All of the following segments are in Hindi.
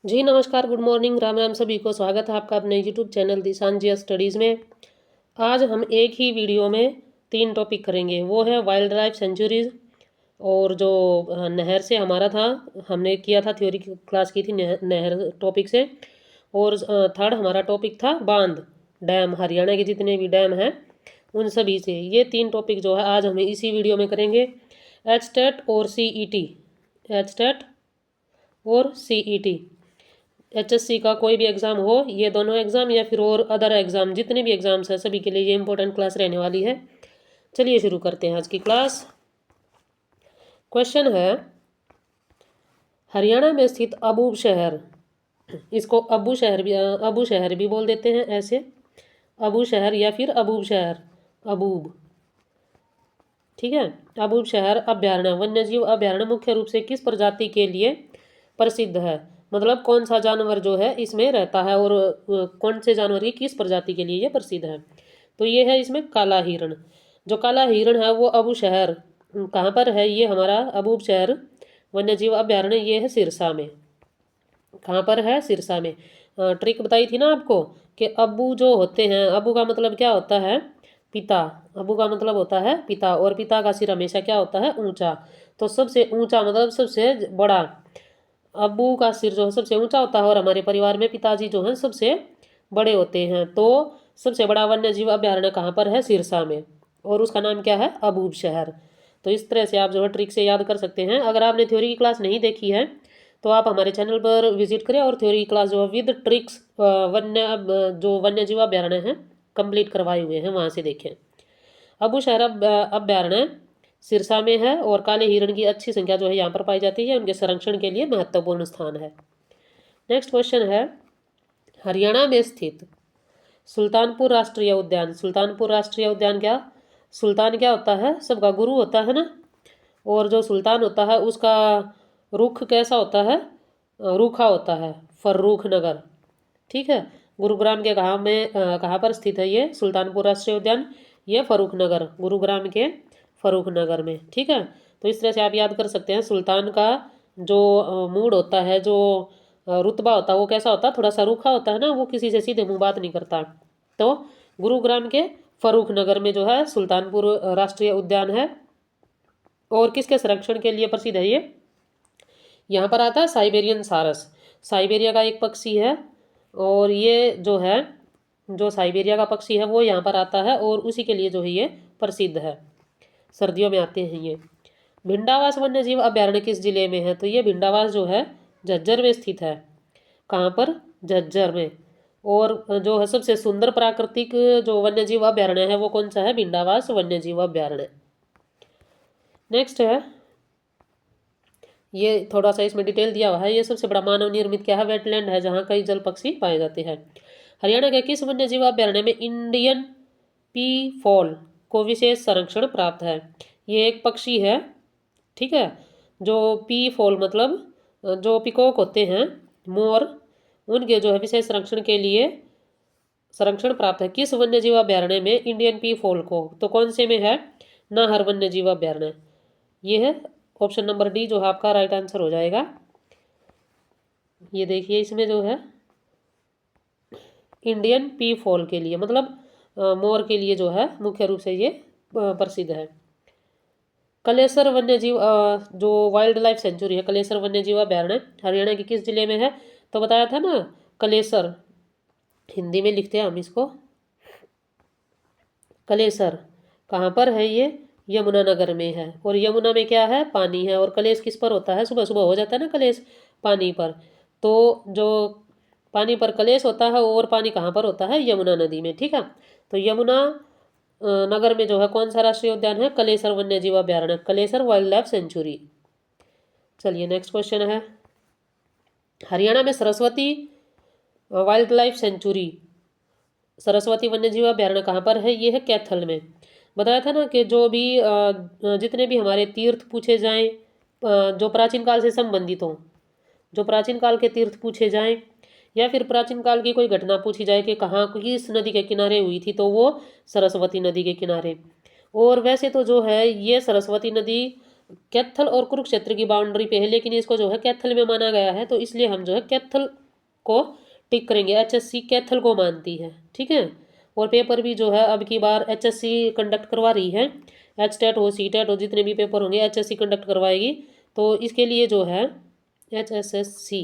जी नमस्कार, गुड मॉर्निंग, राम राम सभी को। स्वागत है आपका अपने यूट्यूब चैनल दिशान जी स्टडीज़ में। आज हम एक ही वीडियो में 3 टॉपिक करेंगे। वो है वाइल्ड लाइफ सेंचुरीज, और जो नहर से हमारा था, हमने किया था थ्योरी की क्लास की थी नहर टॉपिक से। और थर्ड हमारा टॉपिक था बांध, डैम, हरियाणा के जितने भी डैम हैं उन सभी से। ये 3 टॉपिक जो है आज हम इसी वीडियो में करेंगे। एचटेट और सीईटी, एचटेट और सीईटी, एचएससी का कोई भी एग्ज़ाम हो, ये दोनों एग्ज़ाम या फिर और अदर एग्ज़ाम जितने भी एग्ज़ाम्स हैं सभी के लिए ये इंपॉर्टेंट क्लास रहने वाली है। चलिए शुरू करते हैं आज की क्लास। क्वेश्चन है, हरियाणा में स्थित अबूब शहर, इसको अबू शहर भी बोल देते हैं, ऐसे अबू शहर या फिर अबूब शहर, अबूब, ठीक है। अबूब शहर अभ्यारण्य, वन्यजीव अभ्यारण्य मुख्य रूप से किस प्रजाति के लिए प्रसिद्ध है? मतलब कौन सा जानवर जो है इसमें रहता है और कौन से जानवर की किस प्रजाति के लिए ये प्रसिद्ध है? तो ये है इसमें काला हिरण। जो काला हिरण है वो अबू शहर कहाँ पर है? ये हमारा अबूब शहर वन्यजीव अभ्यारण्य ये है सिरसा में। कहाँ पर है? सिरसा में। ट्रिक बताई थी ना आपको कि अब्बू जो होते हैं, अब्बू का मतलब क्या होता है? पिता। अब्बू का मतलब होता है पिता, और पिता का सिर हमेशा क्या होता है? ऊंचा। तो सबसे ऊंचा मतलब सबसे बड़ा, अब्बू का सिर जो है सबसे ऊंचा होता है, और हमारे परिवार में पिताजी जो हैं सबसे बड़े होते हैं। तो सबसे बड़ा वन्य जीव अभ्यारण्य कहाँ पर है? सिरसा में, और उसका नाम क्या है? अबूब शहर। तो इस तरह से आप जो है ट्रिक से याद कर सकते हैं। अगर आपने थ्योरी की क्लास नहीं देखी है तो आप हमारे चैनल पर विजिट करें और थ्योरी की क्लास जो है विद ट्रिक्स जो वन्य जीव अभ्यारण्य हैं कंप्लीट करवाए हुए हैं, वहाँ से देखें। अबू शहर अभ्यारण्य सिरसा में है, और काले हिरण की अच्छी संख्या जो है यहाँ पर पाई जाती है। उनके संरक्षण के लिए महत्वपूर्ण स्थान है। नेक्स्ट क्वेश्चन है, हरियाणा में स्थित सुल्तानपुर राष्ट्रीय उद्यान। सुल्तानपुर राष्ट्रीय उद्यान क्या? सुल्तान क्या होता है? सबका गुरु होता है ना। और जो सुल्तान होता है उसका रुख कैसा होता है? रूखा होता है, फर्रुख नगर, ठीक है। गुरुग्राम के कहाँ पर स्थित है ये सुल्तानपुर राष्ट्रीय उद्यान? ये फर्रुख नगर, गुरुग्राम के फर्रुख नगर में, ठीक है। तो इस तरह से आप याद कर सकते हैं। सुल्तान का जो मूड होता है, जो रुतबा होता है, वो कैसा होता है? थोड़ा सा रूखा होता है ना, वो किसी से सीधे मुंह बात नहीं करता। तो गुरुग्राम के फर्रुख नगर में जो है सुल्तानपुर राष्ट्रीय उद्यान है। और किसके संरक्षण के लिए प्रसिद्ध है ये? यहाँ पर आता है साइबेरियन सारस, साइबेरिया का एक पक्षी है, और ये जो है, जो साइबेरिया का पक्षी है वो यहाँ पर आता है, और उसी के लिए जो है ये प्रसिद्ध है। सर्दियों में आते हैं ये। भिंडावास वन्य जीव अभ्यारण्य किस जिले में है? तो ये भिंडावास जो है झज्जर में स्थित है। कहाँ पर? झज्जर में। और जो है सबसे सुंदर प्राकृतिक जो वन्य जीव अभ्यारण्य है वो कौन सा है? भिंडावास वन्य जीव अभ्यारण्य। नेक्स्ट है, ये थोड़ा सा इसमें डिटेल दिया हुआ है। ये सबसे बड़ा मानव निर्मित क्या है? वेटलैंड है, जहाँ कई जल पक्षी पाए जाते हैं। हरियाणा के किस वन्य जीव अभ्यारण्य में इंडियन पी फॉल को विशेष संरक्षण प्राप्त है? ये एक पक्षी है, ठीक है, जो पी फॉल मतलब जो पिकॉक होते हैं, मोर, उनके जो है विशेष संरक्षण के लिए संरक्षण प्राप्त है। किस वन्य जीव अभ्यारण्य में इंडियन पी फॉल को? तो कौन से में है? नाहर वन्य जीव अभ्यारण्य, ये है ऑप्शन नंबर डी जो है आपका राइट आंसर हो जाएगा। ये देखिए इसमें जो है इंडियन पी फॉल के लिए मतलब मोर के लिए जो है मुख्य रूप से ये प्रसिद्ध है। कलेसर वन्यजीव जो वाइल्ड लाइफ सेंचुरी है, कलेसर वन्यजीव अभ्यारण्य हरियाणा के किस जिले में है? तो बताया था ना, कलेसर, हिंदी में लिखते हैं हम इसको कलेसर। कहाँ पर है ये? यमुनानगर में है। और यमुना में क्या है? पानी है। और कलेश किस पर होता है? सुबह सुबह हो जाता है ना कलेश, पानी पर। तो जो पानी पर कलेश होता है, और पानी कहाँ पर होता है? यमुना नदी में, ठीक है। तो यमुना नगर में जो है कौन सा राष्ट्रीय उद्यान है? कलेसर वन्यजीव अभ्यारण्य, कलेसर वाइल्ड लाइफ सेंचुरी। चलिए नेक्स्ट क्वेश्चन है, हरियाणा में Saraswati wild life sanctuary, Saraswati वन्यजीव अभ्यारण्य कहाँ पर है? ये है कैथल में। बताया था ना कि जो भी जितने भी हमारे तीर्थ पूछे जाएं, जो प्राचीन काल से संबंधित हों, जो प्राचीन काल के तीर्थ पूछे जाएं, या फिर प्राचीन काल की कोई घटना पूछी जाए कि कहाँ किस नदी के किनारे हुई थी, तो वो सरस्वती नदी के किनारे। और वैसे तो जो है ये सरस्वती नदी कैथल और कुरुक्षेत्र की बाउंड्री पे है, लेकिन इसको जो है कैथल में माना गया है, तो इसलिए हम जो है कैथल को टिक करेंगे। एचएससी कैथल को मानती है, ठीक है। और पेपर भी जो है अब की बार एचएससी कंडक्ट करवा रही है। एच टेट हो, सी टेट हो, जितने भी पेपर होंगे एचएससी कंडक्ट करवाएगी। तो इसके लिए जो है एचएसएससी,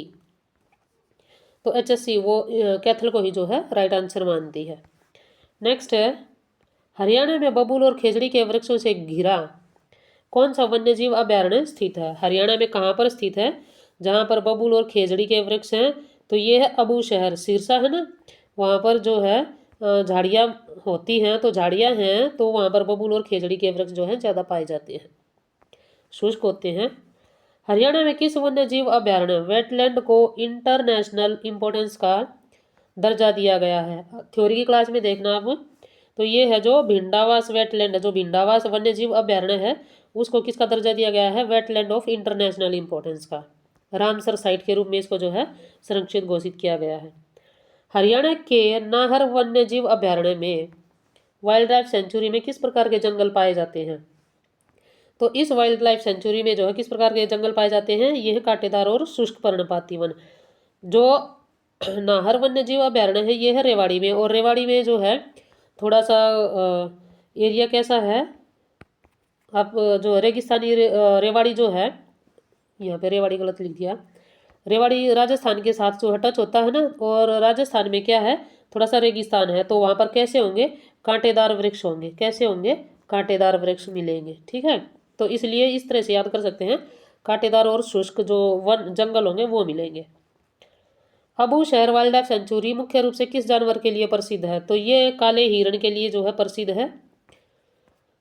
तो एचएससी वो कैथल को ही जो है राइट आंसर मानती है। नेक्स्ट है, हरियाणा में बबूल और खेजड़ी के वृक्षों से घिरा कौन सा वन्यजीव अभयारण्य स्थित है? हरियाणा में कहाँ पर स्थित है जहाँ पर बबूल और खेजड़ी के वृक्ष हैं? तो ये है अबूशहर, सिरसा है ना, वहाँ पर जो है झाड़ियाँ होती हैं, तो झाड़ियाँ हैं तो वहाँ पर बबूल और खेजड़ी के वृक्ष जो हैं ज़्यादा पाए जाते हैं, शुष्क होते हैं। हरियाणा में किस वन्यजीव अभयारण्य वेटलैंड को इंटरनेशनल इंपॉर्टेंस का दर्जा दिया गया है? थ्योरी की क्लास में देखना आप। तो ये है जो भिंडावास वेटलैंड, जो भिंडावास वन्यजीव अभयारण्य है उसको किसका दर्जा दिया गया है? वेटलैंड ऑफ इंटरनेशनल इंपॉर्टेंस का, रामसर साइट के रूप में इसको जो है संरक्षित घोषित किया गया है। हरियाणा के नाहर वन्यजीव अभयारण्य में वाइल्ड लाइफ सेंचुरी में किस प्रकार के जंगल पाए जाते हैं? तो इस वाइल्ड लाइफ सेंचुरी में जो है किस प्रकार के जंगल पाए जाते हैं? ये है कांटेदार और शुष्क पर्णपाती वन। जो नाहर वन्यजीव अभयारण्य है ये है रेवाड़ी में, और रेवाड़ी में जो है थोड़ा सा एरिया कैसा है, आप जो रेगिस्तानी रेवाड़ी जो है, यहाँ पे रेवाड़ी गलत लिख दिया, रेवाड़ी राजस्थान के साथ जो टच होता है ना, और राजस्थान में क्या है थोड़ा सा रेगिस्तान है, तो वहाँ पर कैसे होंगे? कांटेदार वृक्ष होंगे। कैसे होंगे? कांटेदार वृक्ष मिलेंगे, ठीक है। तो इसलिए इस तरह से याद कर सकते हैं, कांटेदार और शुष्क जो वन जंगल होंगे वो मिलेंगे। अबूशहर वाइल्ड लाइफ सेंचुरी मुख्य रूप से किस जानवर के लिए प्रसिद्ध है? तो ये काले हिरण के लिए जो है प्रसिद्ध है,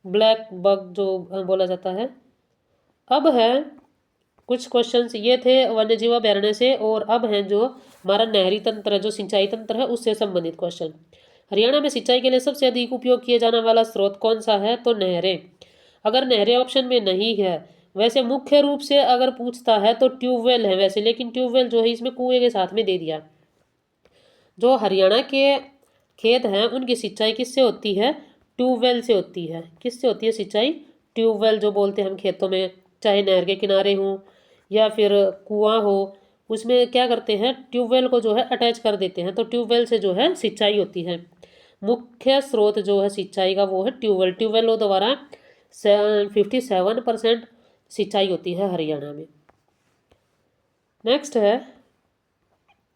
ब्लैक बग जो बोला जाता है। अब है कुछ क्वेश्चंस ये थे वन्यजीव अभयारण्य से, और अब हैं जो हमारा नहरी तंत्र जो सिंचाई तंत्र है उससे संबंधित क्वेश्चन। हरियाणा में सिंचाई के लिए सबसे अधिक उपयोग किए जाने वाला स्रोत कौन सा है? तो नहरें। अगर नहरें ऑप्शन में नहीं है, वैसे मुख्य रूप से अगर पूछता है तो ट्यूबवेल है वैसे, लेकिन ट्यूबवेल जो है इसमें कुएं के साथ में दे दिया। जो हरियाणा के खेत हैं उनकी सिंचाई किससे होती है? ट्यूबवेल से होती है। किससे होती है सिंचाई? ट्यूबवेल जो बोलते हैं हम खेतों में, चाहे नहर के किनारे हों या फिर कुआं हो, उसमें क्या करते हैं ट्यूबवेल को जो है अटैच कर देते हैं, तो ट्यूबवेल से जो है सिंचाई होती है। मुख्य स्रोत जो है सिंचाई का वो है ट्यूबवेल। ट्यूबवेलों द्वारा 57% सिंचाई होती है हरियाणा में। नेक्स्ट है,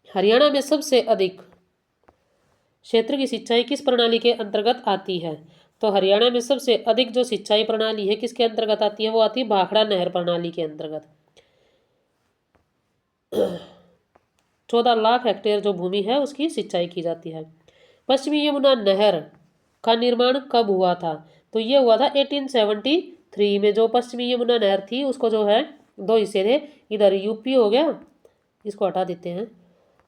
हरियाणा में सबसे अधिक क्षेत्र की सिंचाई किस प्रणाली के अंतर्गत आती है? तो हरियाणा में सबसे अधिक जो सिंचाई प्रणाली है किसके अंतर्गत आती है? वो आती है भाखड़ा नहर प्रणाली के अंतर्गत। 14 लाख हेक्टेयर जो भूमि है उसकी सिंचाई की जाती है। पश्चिमी यमुना नहर का निर्माण कब हुआ था? तो ये हुआ था 1873 में। जो पश्चिमी यमुना नहर थी उसको जो है दो हिस्से थे, इधर यूपी हो गया, इसको हटा देते हैं,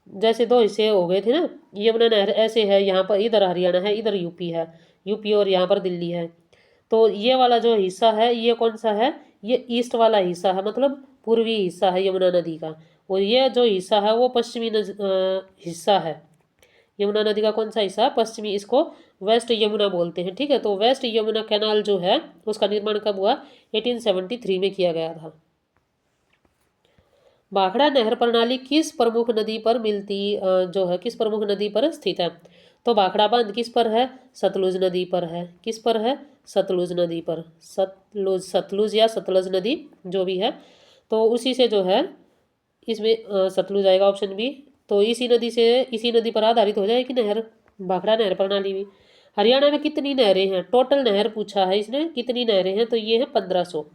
जैसे दो हिस्से हो गए थे ना, यमुना नहर ऐसे है, यहाँ पर इधर हरियाणा है, इधर यूपी है, यूपी और यहाँ पर दिल्ली है। तो ये वाला जो हिस्सा है ये कौन सा है? ये ईस्ट वाला हिस्सा है, मतलब पूर्वी हिस्सा है यमुना नदी का, और ये जो हिस्सा है वो पश्चिमी हिस्सा है यमुना नदी का। कौन सा हिस्सा? पश्चिमी, इसको वेस्ट यमुना बोलते हैं, ठीक है। तो वेस्ट यमुना कैनाल जो है उसका निर्माण कब हुआ? 1873 में किया गया था। भाखड़ा नहर प्रणाली किस प्रमुख नदी पर मिलती जो है किस प्रमुख नदी पर स्थित है? तो भाखड़ा बांध किस पर है? सतलुज नदी पर है। किस पर है? सतलुज नदी पर। सतलुज या सतलज नदी जो भी है, तो उसी से जो है इसमें सतलुज आएगा ऑप्शन बी। तो इसी नदी पर आधारित हो जाएगी नहर, भाखड़ा नहर प्रणाली भी। हरियाणा में कितनी नहरें हैं? टोटल नहर पूछा है इसने, कितनी नहरें हैं? तो ये है 1500।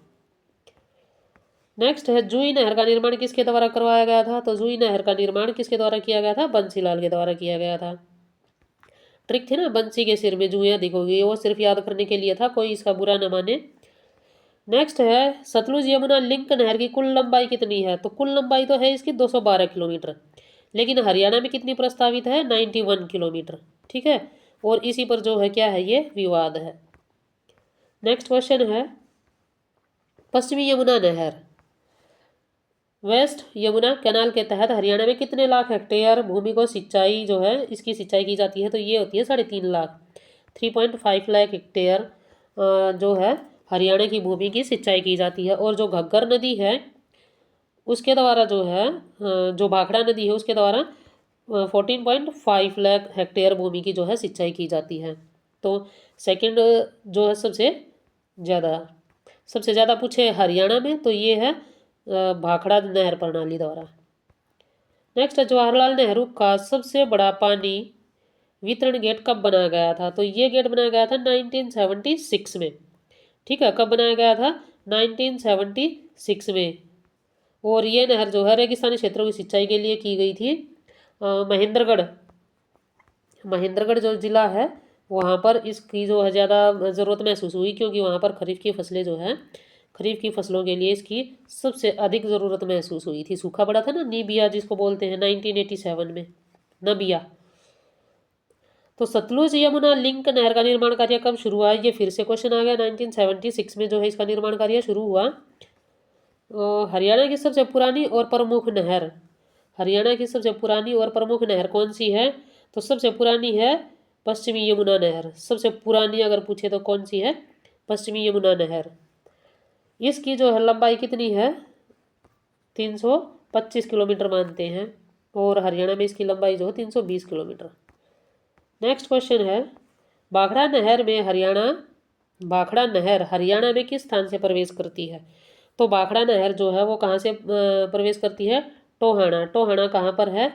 नेक्स्ट है, जुई नहर का निर्माण किसके द्वारा करवाया गया था? तो जुई नहर का निर्माण किसके द्वारा किया गया था? बंसीलाल के द्वारा किया गया था। ट्रिक थी ना, बंसी के सिर में जुइयां दिखोगी, वो सिर्फ याद करने के लिए था, कोई इसका बुरा न माने। नेक्स्ट है, सतलुज यमुना लिंक नहर की कुल लंबाई कितनी है? तो कुल लंबाई तो है इसकी 212 किलोमीटर, लेकिन हरियाणा में कितनी प्रस्तावित है? 91 किलोमीटर, ठीक है। और इसी पर जो है क्या है, ये विवाद है। नेक्स्ट क्वेश्चन है, पश्चिमी यमुना नहर वेस्ट यमुना कैनाल के तहत हरियाणा में कितने लाख हेक्टेयर भूमि को सिंचाई जो है इसकी सिंचाई की जाती है? तो ये होती है 3.5 लाख, 3.5 लाख हेक्टेयर जो है हरियाणा की भूमि की सिंचाई की जाती है। और जो घग्गर नदी है उसके द्वारा जो है जो भाखड़ा नदी है उसके द्वारा 14.5 लाख हेक्टेयर भूमि की जो है सिंचाई की जाती है। तो सेकंड जो है सबसे ज़्यादा पूछे हरियाणा में तो ये है भाखड़ा नहर प्रणाली द्वारा। नेक्स्ट है जवाहरलाल नेहरू का सबसे बड़ा पानी वितरण गेट कब बनाया गया था? तो ये गेट बनाया गया था 1976 में। ठीक है, कब बनाया गया था? 1976 में। और ये नहर जो है रेगिस्तानी क्षेत्रों की सिंचाई के लिए की गई थी। महेंद्रगढ़ जो ज़िला है वहाँ पर इसकी जो है ज़्यादा ज़रूरत महसूस हुई, क्योंकि वहाँ पर खरीफ की फसलें जो हैं खरीफ की फसलों के लिए इसकी सबसे अधिक ज़रूरत महसूस हुई थी। सूखा पड़ा था ना, नीबिया जिसको बोलते हैं, 1987 में नबिया। तो सतलुज यमुना लिंक नहर का निर्माण कार्य कब शुरू हुआ? ये फिर से क्वेश्चन आ गया। 1976 में जो है इसका निर्माण कार्य शुरू हुआ। हरियाणा की सबसे पुरानी और प्रमुख नहर, हरियाणा की सबसे पुरानी और प्रमुख नहर कौन सी है? तो सबसे पुरानी है पश्चिमी यमुना नहर। सबसे पुरानी अगर पूछे तो कौन सी है? पश्चिमी यमुना नहर। इसकी जो है लंबाई कितनी है? 325 किलोमीटर मानते हैं, और हरियाणा में इसकी लंबाई जो है 320 किलोमीटर। नेक्स्ट क्वेश्चन है भाखड़ा नहर हरियाणा में किस स्थान से प्रवेश करती है? तो भाखड़ा नहर जो है वो कहाँ से प्रवेश करती है? टोहाना। टोहाना कहाँ पर है?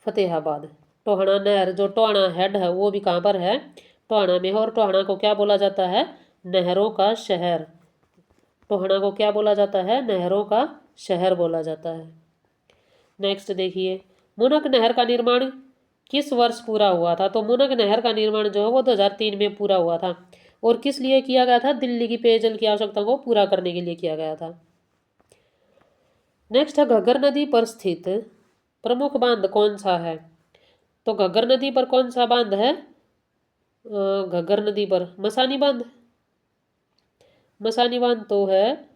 फतेहाबाद। टोहाना नहर जो टोहाना हेड है वो भी कहाँ पर है? टोहाना में है। और टोहाना को क्या बोला जाता है? नहरों का शहर। टोहाना को क्या बोला जाता है? नहरों का शहर बोला जाता है। नेक्स्ट देखिए मुनक नहर का निर्माण किस वर्ष पूरा हुआ था? तो मुनक नहर का निर्माण जो है वो 2003 में पूरा हुआ था। और किस लिए किया गया था? दिल्ली की पेयजल की आवश्यकता को पूरा करने के लिए किया गया था। नेक्स्ट है घग्गर नदी पर स्थित प्रमुख बांध कौन सा है? तो घग्गर नदी पर कौन सा बांध है? घग्गर नदी पर मसानी बांध तो है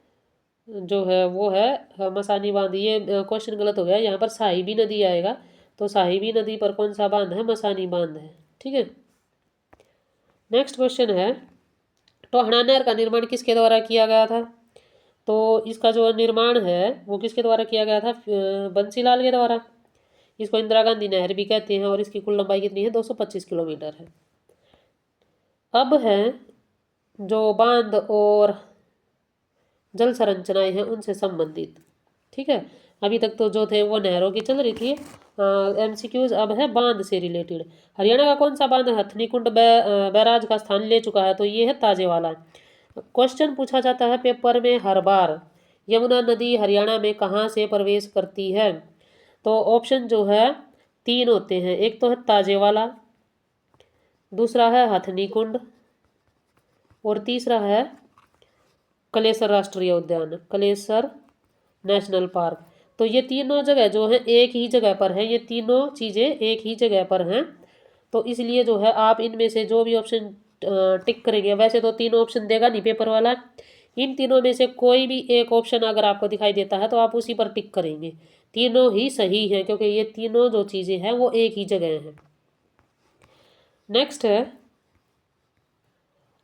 जो है वो है मसानी बांध। ये क्वेश्चन गलत हो गया, यहाँ पर साहिबी नदी आएगा। तो साहिबी नदी पर कौन सा बांध है? मसानी बांध है। ठीक है। नेक्स्ट क्वेश्चन है टोहाना नहर का निर्माण किसके द्वारा किया गया था? तो इसका जो निर्माण है वो किसके द्वारा किया गया था? बंसीलाल के द्वारा। इसको इंदिरा गांधी नहर भी कहते हैं, और इसकी कुल लंबाई कितनी है? 225 किलोमीटर है। अब है जो बांध और जल संरचनाएं हैं उनसे संबंधित। ठीक है, अभी तक तो जो थे वो नहरों की चल रही थी। MCQs अब है बांध से रिलेटेड। हरियाणा का कौन सा बांध हथनीकुंड बैराज का स्थान ले चुका है? तो ये है ताजेवाला। क्वेश्चन पूछा जाता है पेपर में हर बार, यमुना नदी हरियाणा में कहाँ से प्रवेश करती है? तो ऑप्शन जो है 3 होते हैं। एक तो है ताजेवाला, दूसरा है हथनीकुंड, और तीसरा है कलेसर राष्ट्रीय उद्यान, कलेसर नेशनल पार्क। तो ये तीनों जगह जो है एक ही जगह पर है, ये तीनों चीज़ें एक ही जगह पर हैं। तो इसलिए जो है आप इनमें से जो भी ऑप्शन टिक करेंगे, वैसे तो तीनों ऑप्शन देगा नहीं पेपर वाला, इन तीनों में से कोई भी एक ऑप्शन अगर आपको दिखाई देता है तो आप उसी पर टिक करेंगे। तीनों ही सही हैं, क्योंकि ये तीनों जो चीज़ें हैं वो एक ही जगह हैं। नेक्स्ट है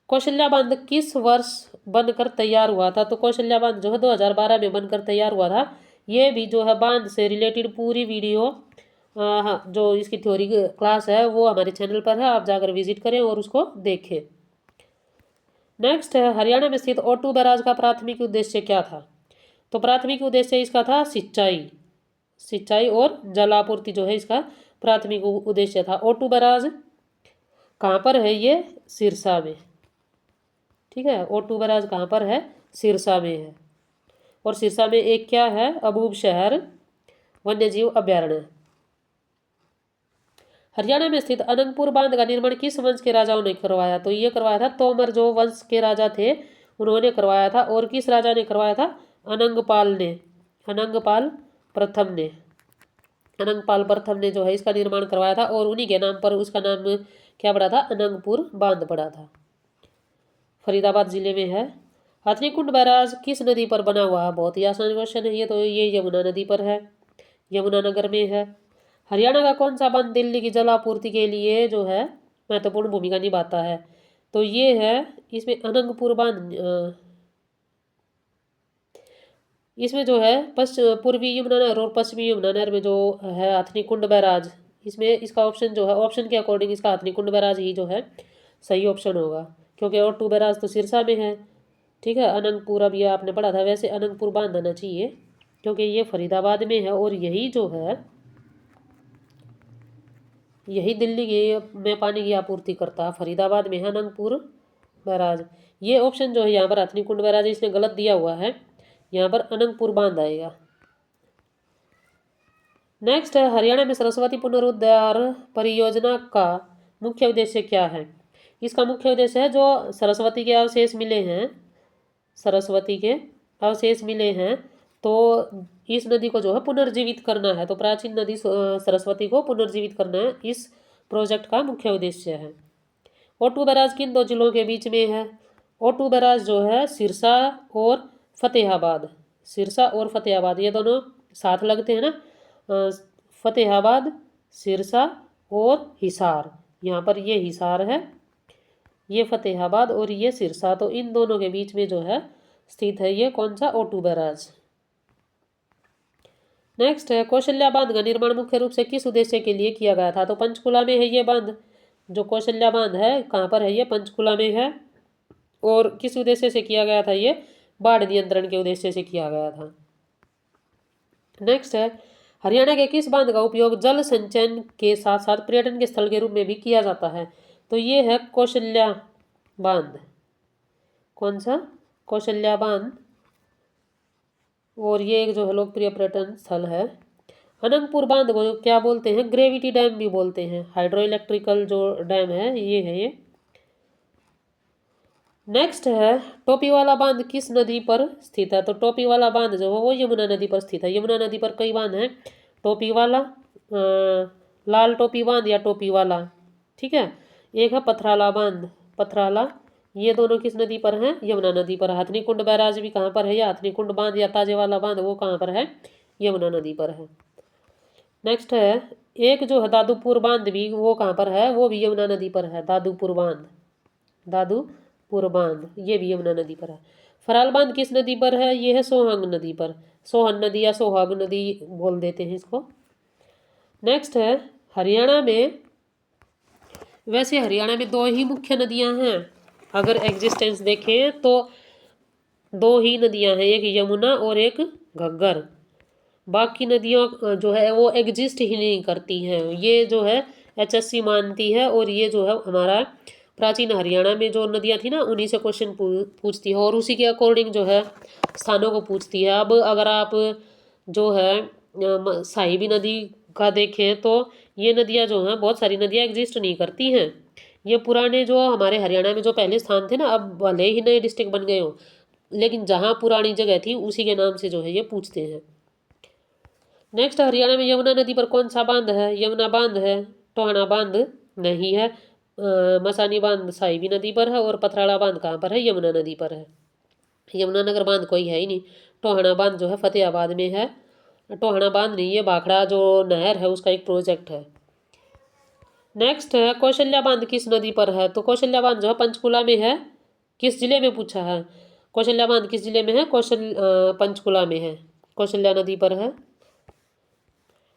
कौशल्या बांध किस वर्ष बनकर तैयार हुआ था? तो कौशल्या बांध जो है 2012 में बनकर तैयार हुआ था। ये भी जो है बांध से रिलेटेड पूरी वीडियो हाँ, जो इसकी थ्योरी क्लास है वो हमारे चैनल पर है, आप जाकर विजिट करें और उसको देखें। नेक्स्ट है हरियाणा में स्थित O2 बैराज का प्राथमिक उद्देश्य क्या था? तो प्राथमिक उद्देश्य इसका था सिंचाई और जलापूर्ति जो है इसका प्राथमिक उद्देश्य था। O2 बैराज कहाँ पर है? ये सिरसा में। ठीक है, O2 बैराज कहाँ पर है? सिरसा में है। और सिरसा में एक क्या है? अबूब शहर वन्यजीव अभ्यारण्य। हरियाणा में स्थित अनंगपुर बांध का निर्माण किस वंश के राजाओं ने करवाया? तो ये करवाया था तोमर जो वंश के राजा थे उन्होंने करवाया था। और किस राजा ने करवाया था? अनंगपाल प्रथम ने जो है इसका निर्माण करवाया था, और उन्हीं के नाम पर उसका नाम क्या पड़ा था? अनंगपुर बांध पड़ा था। फरीदाबाद जिले में है। हथनीकुंड बैराज किस नदी पर बना हुआ है? बहुत ही आसान क्वेश्चन है ये तो, ये यमुना नदी पर है, यमुनानगर में है। हरियाणा का कौन सा बांध दिल्ली की जल आपूर्ति के लिए जो है महत्वपूर्ण भूमिका निभाता है? तो ये है इसमें अनंगपुर बांध, इसमें जो है पूर्वी यमुना नहर और पश्चिमी यमुना नहर में जो है हथनी कुंड बैराज, इसमें इसका ऑप्शन जो है ऑप्शन के अकॉर्डिंग इसका हथनी कुंड बैराज ही जो है सही ऑप्शन होगा, क्योंकि और टू बैराज तो सिरसा में है। ठीक है, अनंगपुर अब ये आपने पढ़ा था, वैसे अनंगपुर बांध आना चाहिए क्योंकि ये फरीदाबाद में है और यही जो है यही दिल्ली के में पानी की आपूर्ति करता है, फरीदाबाद में है अनंगपुर बैराज। ये ऑप्शन जो है यहाँ पर हथनी कुंड बैराज इसने गलत दिया हुआ है, यहाँ पर अनंगपुर बांध आएगा। नेक्स्ट है हरियाणा में सरस्वती पुनरुद्धार परियोजना का मुख्य उद्देश्य क्या है। इसका मुख्य उद्देश्य है जो सरस्वती के अवशेष मिले हैं, सरस्वती के अवशेष मिले हैं तो इस नदी को जो है पुनर्जीवित करना है, तो प्राचीन नदी सरस्वती को पुनर्जीवित करना है, इस प्रोजेक्ट का मुख्य उद्देश्य है। ओटू बैराज किन दो जिलों के बीच में है। ओटू बैराज जो है सिरसा और फतेहाबाद, सिरसा और फतेहाबाद ये दोनों साथ लगते हैं ना, फतेहाबाद, सिरसा और हिसार, यहाँ पर ये हिसार है, ये फतेहाबाद और ये सिरसा, तो इन दोनों के बीच में जो है स्थित है ये कौन सा, ओटू बैराज। नेक्स्ट है कौशल्या बांध का निर्माण मुख्य रूप से किस उद्देश्य के लिए किया गया था। तो पंचकुला में है ये बांध, जो कौशल्या बांध है कहाँ पर है, ये पंचकुला में है और किस उद्देश्य से किया गया था, ये बाढ़ नियंत्रण के उद्देश्य से किया गया था। नेक्स्ट है हरियाणा के किस बांध का उपयोग जल संचयन के साथ साथ पर्यटन के स्थल के रूप में भी किया जाता है। तो ये है कौशल्या बांध, कौन सा, कौशल्या बांध, और ये एक जो है लोकप्रिय पर्यटन स्थल है। अनंगपुर बांध को क्या बोलते हैं, ग्रेविटी डैम भी बोलते हैं, हाइड्रो इलेक्ट्रिकल जो डैम है ये है ये। नेक्स्ट है टोपी वाला बांध किस नदी पर स्थित है। तो टोपी वाला बांध जो है वो यमुना नदी पर स्थित है। यमुना नदी पर कई बांध हैं, टोपी वाला, लाल टोपी बांध या टोपी वाला, ठीक है। एक है पथराला बांध, पथराला, ये दोनों किस नदी पर हैं, यमुना नदी पर। हथनी कुंड बैराज भी कहाँ पर है, या हथनी कुंड बांध या ताजे वाला बांध वो कहाँ पर है, यमुना नदी पर है। नेक्स्ट है एक जो है दादूपुर बांध भी वो कहाँ पर है, वो भी यमुना नदी पर है, दादूपुर बांध, दादूपुर बांध ये भी यमुना नदी पर है। फराल बांध किस नदी पर है, ये है सोहंग नदी पर, सोहन नदी या सोहाग नदी बोल देते हैं इसको। नेक्स्ट है हरियाणा में, वैसे हरियाणा में दो ही मुख्य नदियां हैं, अगर एग्जिस्टेंस देखें तो दो ही नदियां हैं, एक यमुना और एक घग्गर। बाकी नदियां जो है वो एग्जिस्ट ही नहीं करती हैं, ये जो है HSC मानती है, और ये जो है हमारा प्राचीन हरियाणा में जो नदियां थी ना उन्हीं से क्वेश्चन पूछती है और उसी के अकॉर्डिंग जो है स्थानों को पूछती है। अब अगर आप जो है साहिबी नदी का देखें तो ये नदियां जो हैं बहुत सारी नदियां एग्जिस्ट नहीं करती हैं, ये पुराने जो हमारे हरियाणा में जो पहले स्थान थे ना, अब भले ही नए डिस्ट्रिक्ट बन गए हो लेकिन जहाँ पुरानी जगह थी उसी के नाम से जो है ये पूछते हैं। नेक्स्ट हरियाणा में यमुना नदी पर कौन सा बांध है, यमुना बांध है, टोहाना बांध नहीं है, मसानी बांध साहिबी नदी पर है, और पथराला बांध कहाँ पर है, यमुना नदी पर है। यमुनानगर बांध कोई है ही नहीं। टोहाना बांध जो है फतेहाबाद में है, टोहाना बांध नहीं, ये भाखड़ा जो नहर है उसका एक प्रोजेक्ट है। नेक्स्ट है कौशल्या बांध किस नदी पर है। तो कौशल्या बांध जो है पंचकुला में है, किस जिले में पूछा है, कौशल्या बांध किस जिले में है, पंचकुला में है, कौशल्या नदी पर है।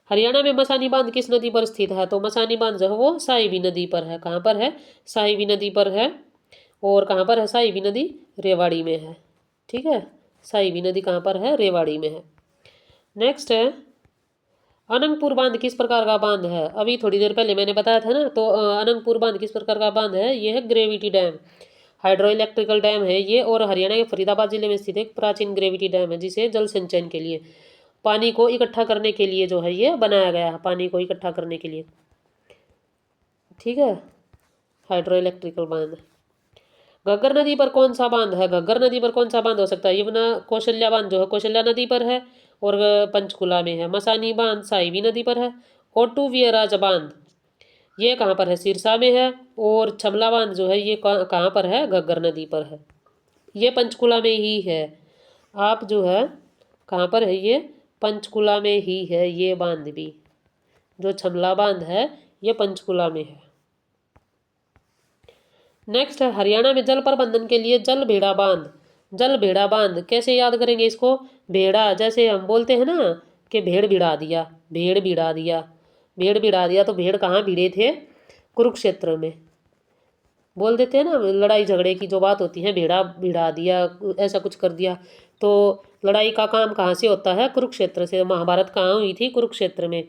हरियाणा में मसानी बांध किस नदी पर स्थित है। तो मसानी बांध जो है वो साहिबी नदी पर है, कहाँ पर है, साहिबी नदी पर है, और कहाँ पर है साहिबी नदी, रेवाड़ी में है, ठीक है। साहिबी नदी कहाँ पर है, रेवाड़ी में है। नेक्स्ट है अनंगपुर बांध किस प्रकार का बांध है, अभी थोड़ी देर पहले मैंने बताया था ना, तो अनंगपुर बांध किस प्रकार का बांध है, ये है gravity dam, hydro electrical dam है ये, और हरियाणा के फरीदाबाद जिले में स्थित एक प्राचीन ग्रेविटी डैम है जिसे जल संचयन के लिए, पानी को इकट्ठा करने के लिए जो है ये बनाया गया है, पानी को इकट्ठा करने के लिए, ठीक है, हाइड्रो इलेक्ट्रिकल बांध। घग्गर नदी पर कौन सा बांध है, घग्गर नदी पर कौन सा बांध हो सकता है, यमुना कौशल्या बांध जो है कौशल्या नदी पर है और पंचकुला में है। मसानी बांध साहिबी नदी पर है। ओटू वियराज बांध ये कहाँ पर है, सिरसा में है, और छमला बांध जो है ये कहाँ पर है, घग्गर नदी पर है, ये पंचकुला में ही है। आप जो है कहाँ पर है, ये पंचकुला में ही है, ये बांध भी जो छमला बांध है ये पंचकुला में है। नेक्स्ट है हरियाणा में जल प्रबंधन के लिए जल भेड़ा बांध। जल भेड़ा बांध कैसे याद करेंगे इसको? भेड़ा, जैसे हम बोलते हैं ना कि भेड़ भिड़ा दिया, भेड़ भिड़ा दिया, भेड़ भिड़ा दिया, तो भेड़ कहाँ भिड़े थे? कुरुक्षेत्र में। बोल देते हैं ना लड़ाई झगड़े की जो बात होती है, भेड़ा भिड़ा दिया, ऐसा कुछ कर दिया। तो लड़ाई का काम कहाँ से होता है? कुरुक्षेत्र से। महाभारत कहाँ हुई थी? कुरुक्षेत्र में।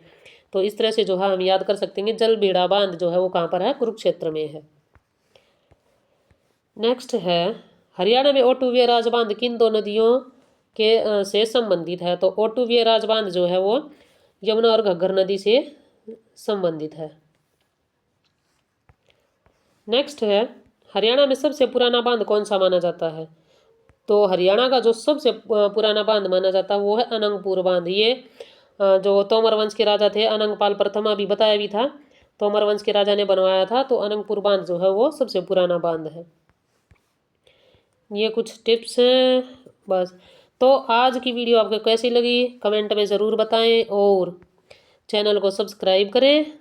तो इस तरह से जो है हम याद कर सकते हैं जल भेड़ा बांध जो है वो कहाँ पर है? कुरुक्षेत्र में है। नेक्स्ट है हरियाणा में ओटुवे राजबांध किन दो नदियों के से संबंधित है? तो ओटुवे राजबांध जो है वो यमुना और घग्गर नदी से संबंधित है। नेक्स्ट है हरियाणा में सबसे पुराना बांध कौन सा माना जाता है? तो हरियाणा का जो सबसे पुराना बांध माना जाता है वो है अनंगपुर बांध। ये जो तोमर वंश के राजा थे अनंगपाल प्रथम, अभी बताया भी था, तोमर वंश के राजा ने बनवाया था। तो अनंगपुर बांध जो है वो सबसे पुराना बांध है। ये कुछ टिप्स हैं बस। तो आज की वीडियो आपको कैसी लगी कमेंट में ज़रूर बताएं और चैनल को सब्सक्राइब करें,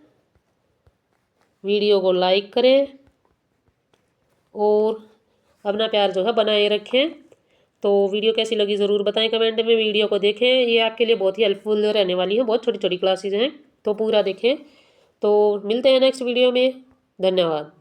वीडियो को लाइक करें और अपना प्यार जो है बनाए रखें। तो वीडियो कैसी लगी ज़रूर बताएं कमेंट में, वीडियो को देखें, ये आपके लिए बहुत ही हेल्पफुल रहने वाली है, बहुत छोटी छोटी क्लासेज हैं तो पूरा देखें। तो मिलते हैं नेक्स्ट वीडियो में, धन्यवाद।